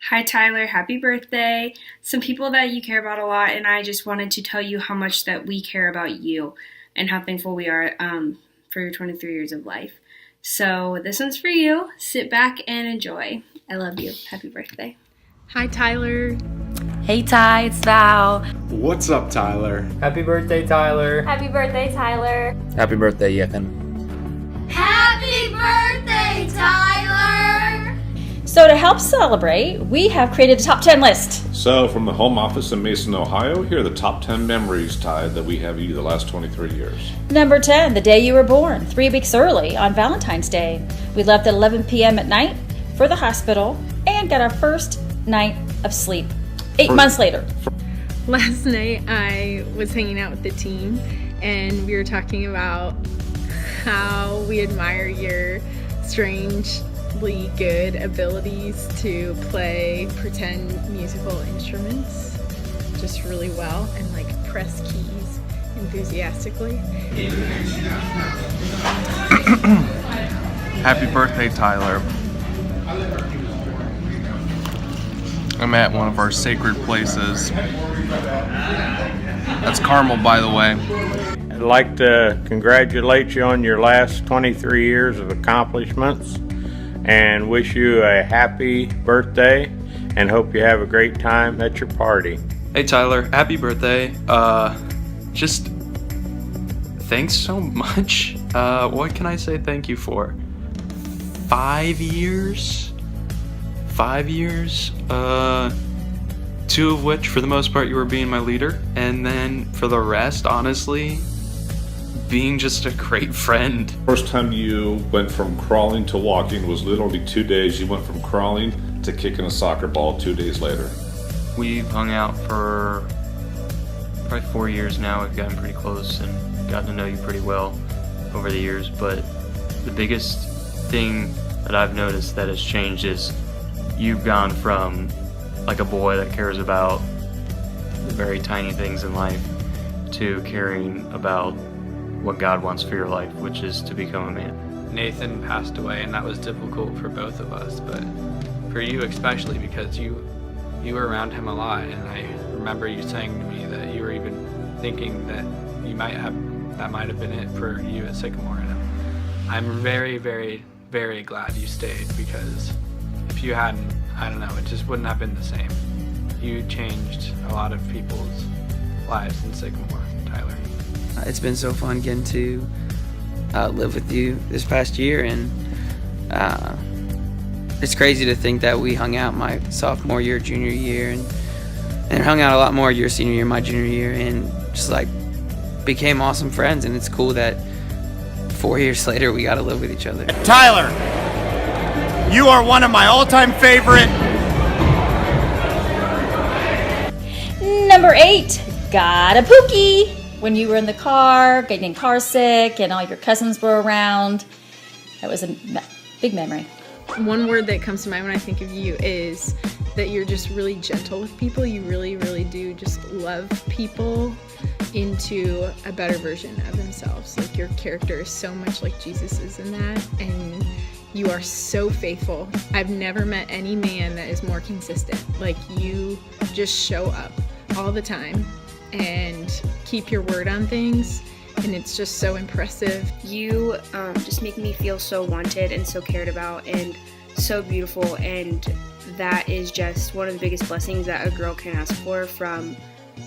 Hi, Tyler. Happy birthday. Some people that you care about a lot, and I just wanted to tell you how much that we care about you and how thankful we are for your 23 years of life. So this one's for you. Sit back and enjoy. I love you. Happy birthday. Hi, Tyler. Hey Ty, it's Val. What's up, Tyler? Happy birthday, Tyler. Happy birthday, Tyler. Happy birthday, Yethan. Happy birthday, Tyler! So to help celebrate, we have created a top 10 list. So, from the home office in Mason, Ohio, here are the top 10 memories, Ty, that we have you the last 23 years. Number 10, the day you were born, 3 weeks early on Valentine's Day. We left at 11 p.m. at night for the hospital and got our first night of sleep 8 months later. Last night I was hanging out with the team and we were talking about how we admire your strangely good abilities to play pretend musical instruments just really well and like press keys enthusiastically. Happy birthday, Tyler. I'm at one of our sacred places. That's Carmel, by the way. I'd like to congratulate you on your last 23 years of accomplishments and wish you a happy birthday and hope you have a great time at your party. Hey Tyler, happy birthday. Just thanks so much. What can I say thank you for? 5 years? 5 years, 2 of which, for the most part, you were being my leader, and then for the rest, honestly, being just a great friend. First time you went from crawling to walking was literally 2 days. You went from crawling to kicking a soccer ball 2 days later. We've hung out for probably 4 years now. We've gotten pretty close and gotten to know you pretty well over the years, but the biggest thing that I've noticed that has changed is you've gone from like a boy that cares about the very tiny things in life to caring about what God wants for your life, which is to become a man. Nathan passed away and that was difficult for both of us, but for you especially because you were around him a lot, and I remember you saying to me that you were even thinking that that might have been it for you at Sycamore, and I'm very, very, very glad you stayed, because if you hadn't, I don't know, it just wouldn't have been the same. You changed a lot of people's lives in Sycamore, Tyler. It's been so fun getting to live with you this past year, and it's crazy to think that we hung out my sophomore year, junior year, and hung out a lot more your senior year, my junior year, and just like became awesome friends. And it's cool that 4 years later we got to live with each other. Tyler, you are one of my all-time favorite. Number 8, got a Pookie. When you were in the car, getting car sick, and all your cousins were around. That was a big memory. One word that comes to mind when I think of you is that you're just really gentle with people. You really, really do just love people into a better version of themselves. Like, your character is so much like Jesus is in that, and you are so faithful. I've never met any man that is more consistent. Like, you just show up all the time and keep your word on things, and it's just so impressive. You just make me feel so wanted and so cared about and so beautiful, and that is just one of the biggest blessings that a girl can ask for from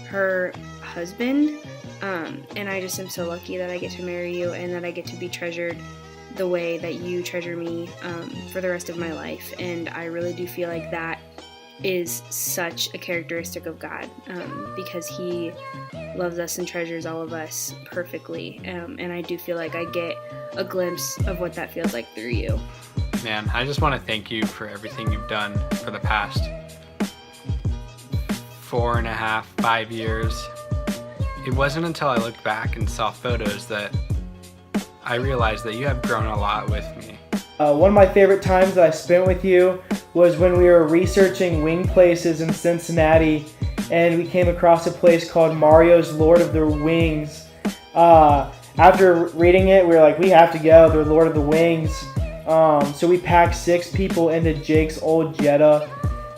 her husband. And I just am so lucky that I get to marry you and that I get to be treasured the way that you treasure me for the rest of my life. And I really do feel like that is such a characteristic of God, because He loves us and treasures all of us perfectly, and I do feel like I get a glimpse of what that feels like through you. Man, I just want to thank you for everything you've done for the past 4.5, 5 years. It wasn't until I looked back and saw photos that I realized that you have grown a lot with me. One of my favorite times that I spent with you was when we were researching wing places in Cincinnati, and we came across a place called Mario's Lord of the Wings. After reading it, we were like, we have to go. They're Lord of the Wings. So we packed 6 people into Jake's old Jetta,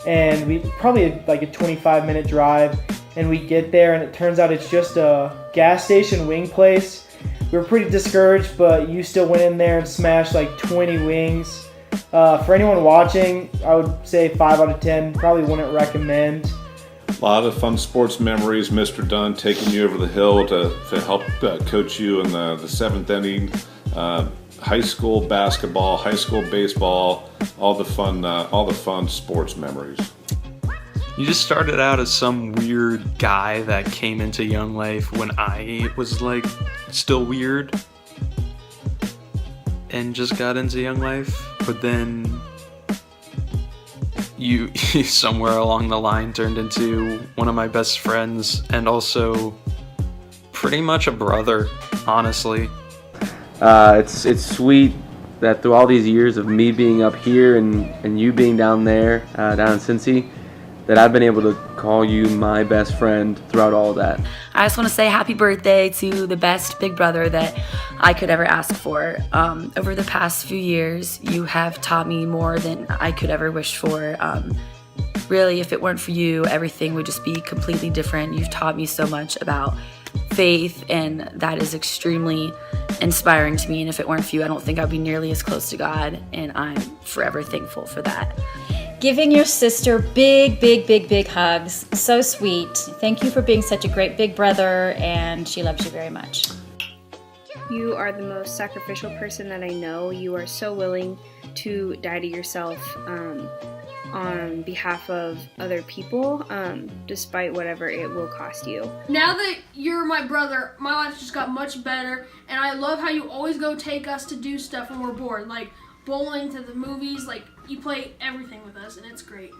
and we probably like a 25-minute drive, and we get there, and it turns out it's just a gas station wing place. We were pretty discouraged, but you still went in there and smashed like 20 wings. For anyone watching, I would say 5 out of 10. Probably wouldn't recommend. A lot of fun sports memories. Mr. Dunn taking you over the hill to help coach you in the 7th inning. High school basketball, high school baseball, all the fun sports memories. You just started out as some weird guy that came into Young Life when I was like still weird and just got into Young Life, but then you somewhere along the line turned into one of my best friends and also pretty much a brother, honestly. It's sweet that through all these years of me being up here and you being down there, down in Cincy, that I've been able to call you my best friend throughout all of that. I just want to say happy birthday to the best big brother that I could ever ask for. Over the past few years, you have taught me more than I could ever wish for. Really, if it weren't for you, everything would just be completely different. You've taught me so much about faith, and that is extremely inspiring to me. And if it weren't for you, I don't think I'd be nearly as close to God, and I'm forever thankful for that. Giving your sister big, big, big, big hugs. So sweet. Thank you for being such a great big brother, and she loves you very much. You are the most sacrificial person that I know. You are so willing to die to yourself on behalf of other people, despite whatever it will cost you. Now that you're my brother, my life just got much better, and I love how you always go take us to do stuff when we're bored, like bowling, to the movies. Like, you play everything with us, and it's great.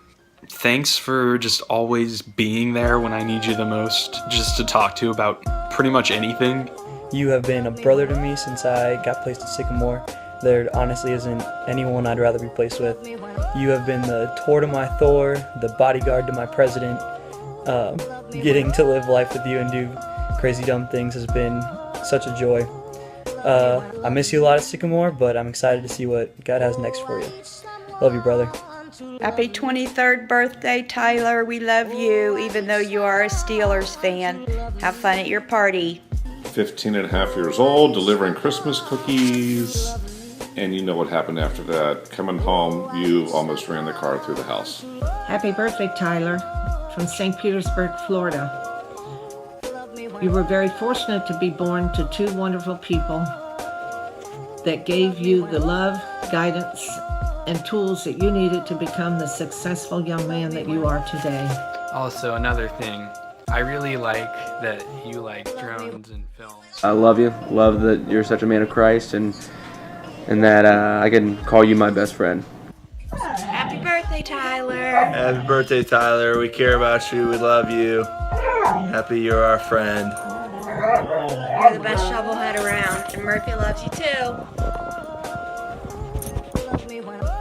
Thanks for just always being there when I need you the most, just to talk to about pretty much anything. You have been a brother to me since I got placed at Sycamore. There honestly isn't anyone I'd rather be placed with. You have been the Tor to my Thor, the bodyguard to my president. Getting to live life with you and do crazy dumb things has been such a joy. I miss you a lot at Sycamore, but I'm excited to see what God has next for you. Love you, brother. Happy 23rd birthday, Tyler. We love you, even though you are a Steelers fan. Have fun at your party. 15 and a half years old, delivering Christmas cookies. And you know what happened after that. Coming home, you almost ran the car through the house. Happy birthday, Tyler, from St. Petersburg, Florida. You were very fortunate to be born to two wonderful people that gave you the love, guidance, and tools that you needed to become the successful young man that you are today. Also, another thing, I really like that you like drones and films. I love you. Love that you're such a man of Christ, and that I can call you my best friend. Happy birthday, Tyler. Happy birthday, Tyler. We care about you. We love you. Happy you're our friend. You're the best shovelhead around, and Murphy loves you too.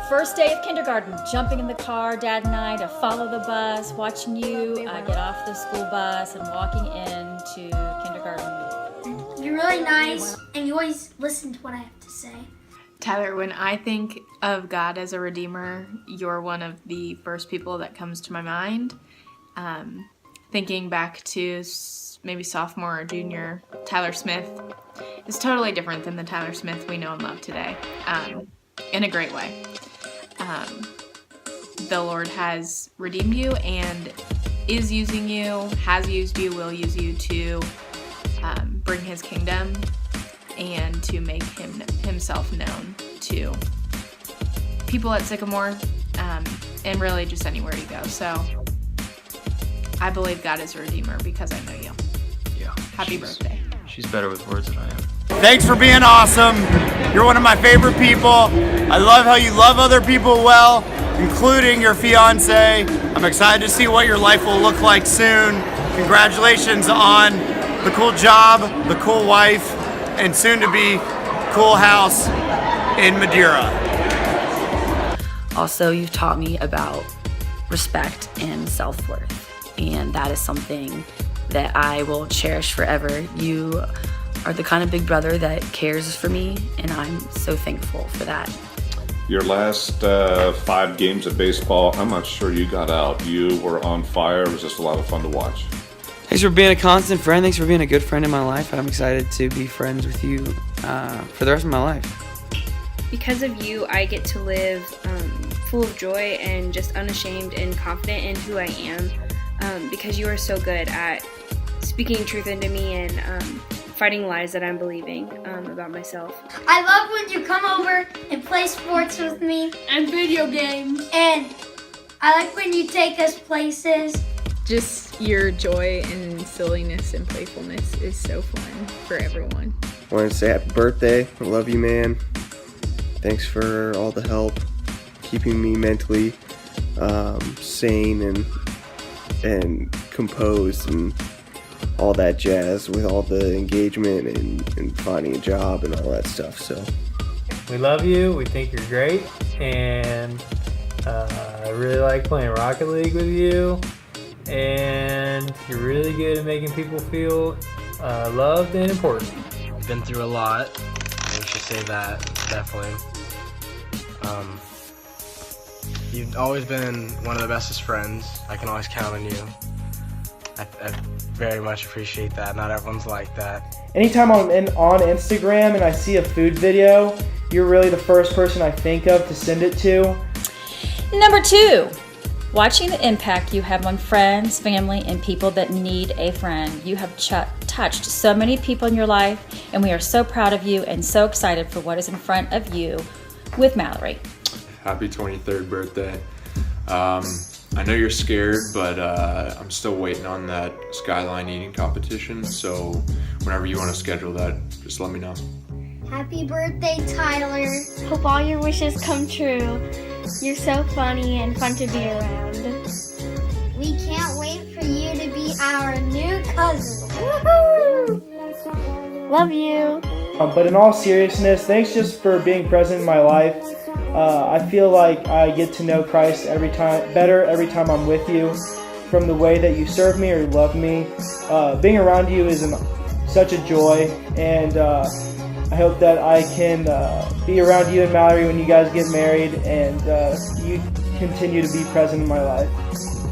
First day of kindergarten, jumping in the car, Dad and I, to follow the bus, watching you get off the school bus and walking into kindergarten. You're really nice, and you always listen to what I have to say. Tyler, when I think of God as a redeemer, you're one of the first people that comes to my mind. Thinking back to maybe sophomore or junior, Tyler Smith is totally different than the Tyler Smith we know and love today, in a great way. The Lord has redeemed you and is using you, has used you, will use you to bring his kingdom and to make himself known to people at Sycamore, and really just anywhere you go. So I believe God is a redeemer because I know you. Yeah. Happy birthday. She's better with words than I am. Thanks for being awesome. You're one of my favorite people. I love how you love other people well, including your fiance. I'm excited to see what your life will look like soon. Congratulations on the cool job, the cool wife, and soon to be cool house in Madeira. Also, you've taught me about respect and self-worth, and that is something that I will cherish forever. You are the kind of big brother that cares for me, and I'm so thankful for that. Your last 5 games of baseball, I'm not sure you got out. You were on fire. It was just a lot of fun to watch. Thanks for being a constant friend. Thanks for being a good friend in my life. I'm excited to be friends with you for the rest of my life. Because of you, I get to live full of joy and just unashamed and confident in who I am, because you are so good at speaking truth into me and fighting lies that I'm believing about myself. I love when you come over and play sports with me. And video games. And I like when you take us places. Just your joy and silliness and playfulness is so fun for everyone. I want to say happy birthday. I love you, man. Thanks for all the help, keeping me mentally sane and composed and all that jazz with all the engagement and finding a job and all that stuff. So we love you. We think you're great, and I really like playing Rocket League with you. And you're really good at making people feel loved and important. Been through a lot. I should say that, definitely. You've always been one of the bestest friends. I can always count on you. I very much appreciate that. Not everyone's like that. Anytime I'm on Instagram and I see a food video, you're really the first person I think of to send it to. Number 2, watching the impact you have on friends, family, and people that need a friend. You have touched so many people in your life, and we are so proud of you and so excited for what is in front of you with Mallory. Happy 23rd birthday. I know you're scared, but I'm still waiting on that Skyline eating competition, so whenever you want to schedule that, just let me know. Happy birthday, Tyler. Hope all your wishes come true. You're so funny and fun to be around. We can't wait for you to be our new cousin. Woohoo! Love you. But in all seriousness, thanks just for being present in my life. I feel like I get to know Christ better every time I'm with you, from the way that you serve me or love me. Being around you is such a joy, and I hope that I can be around you and Mallory when you guys get married, and you continue to be present in my life.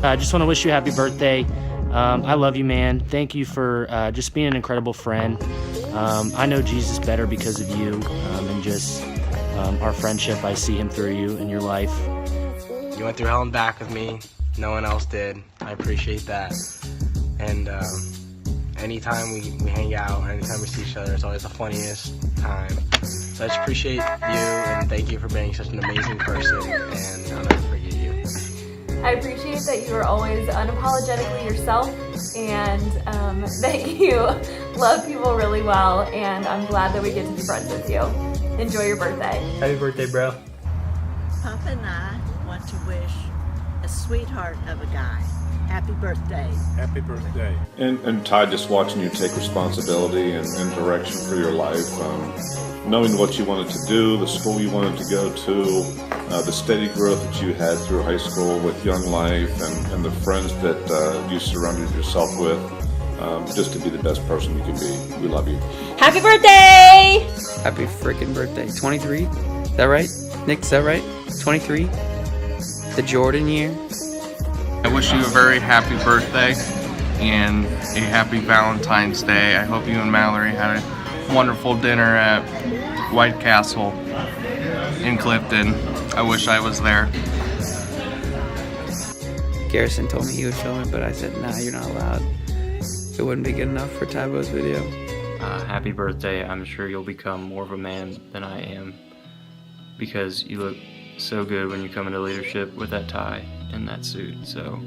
I just want to wish you a happy birthday. I love you, man. Thank you for just being an incredible friend. I know Jesus better because of you, and just our friendship. I see him through you in your life. You went through hell and back with me. No one else did. I appreciate that. And anytime we hang out, or anytime we see each other, it's always the funniest time. So I just appreciate you, and thank you for being such an amazing person, and I'll never forget you. I appreciate that you are always unapologetically yourself, and that you love people really well, and I'm glad that we get to be friends with you. Enjoy your birthday. Happy birthday, bro. Papa and I want to wish a sweetheart of a guy happy birthday. Happy birthday. And Ty, just watching you take responsibility and direction for your life, knowing what you wanted to do, the school you wanted to go to, the steady growth that you had through high school with Young Life, and the friends that you surrounded yourself with, just to be the best person you can be. We love you. Happy birthday! Happy freaking birthday. 23? Is that right? Nick, is that right? 23? The Jordan year? I wish you a very happy birthday and a happy Valentine's Day. I hope you and Mallory had a wonderful dinner at White Castle in Clifton. I wish I was there. Garrison told me he would film it, but I said, nah, you're not allowed. It wouldn't be good enough for Tybo's video. Happy birthday. I'm sure you'll become more of a man than I am, because you look so good when you come into leadership with that tie and that suit. So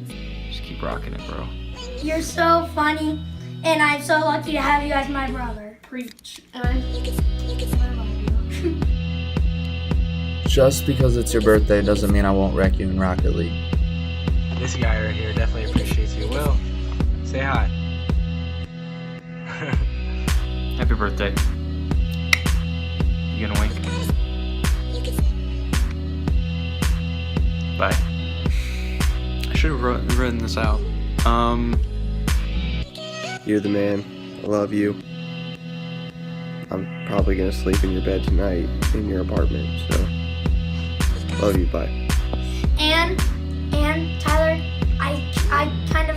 just keep rocking it, bro. You're so funny, and I'm so lucky to have you as my brother. Preach. Just because it's your birthday doesn't mean I won't wreck you in Rocket League. This guy right here definitely appreciates you. Will, say hi. Happy birthday. You gonna wink? Bye. I should have written this out. You're the man. I love you. I'm probably gonna sleep in your bed tonight in your apartment, so Love you. Bye. And Tyler, I kind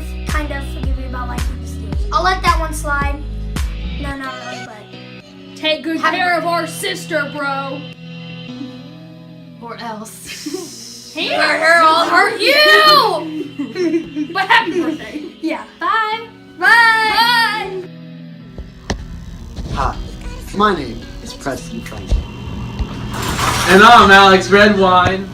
of forgive you about liking the Steelers. I'll let that one slide. No, not really, but take good care of our sister, bro. Or else. Hey, I'll hurt you. But happy birthday. Yeah. Bye. Bye. Hi, my name is Preston Franklin. And I'm Alex Redwine.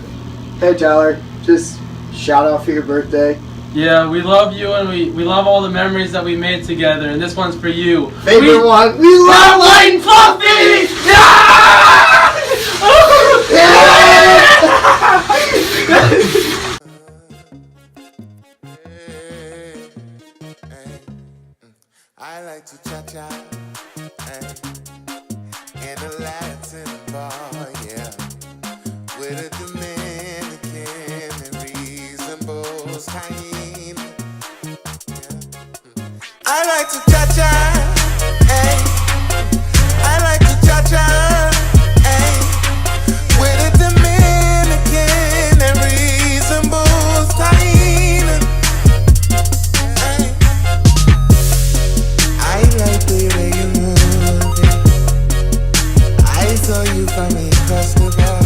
Hey Tyler, just shout out for your birthday. Yeah, we love you and we love all the memories that we made together, and this one's for you. Favorite one, we love Light and Fluffy! I like to cha-cha in a Latin bar, yeah, with a Dominican and reasonable time. I like to cha-cha, I like to cha-cha, with a Dominican and reasonable time. I like the way you move it. I saw you from across the bar.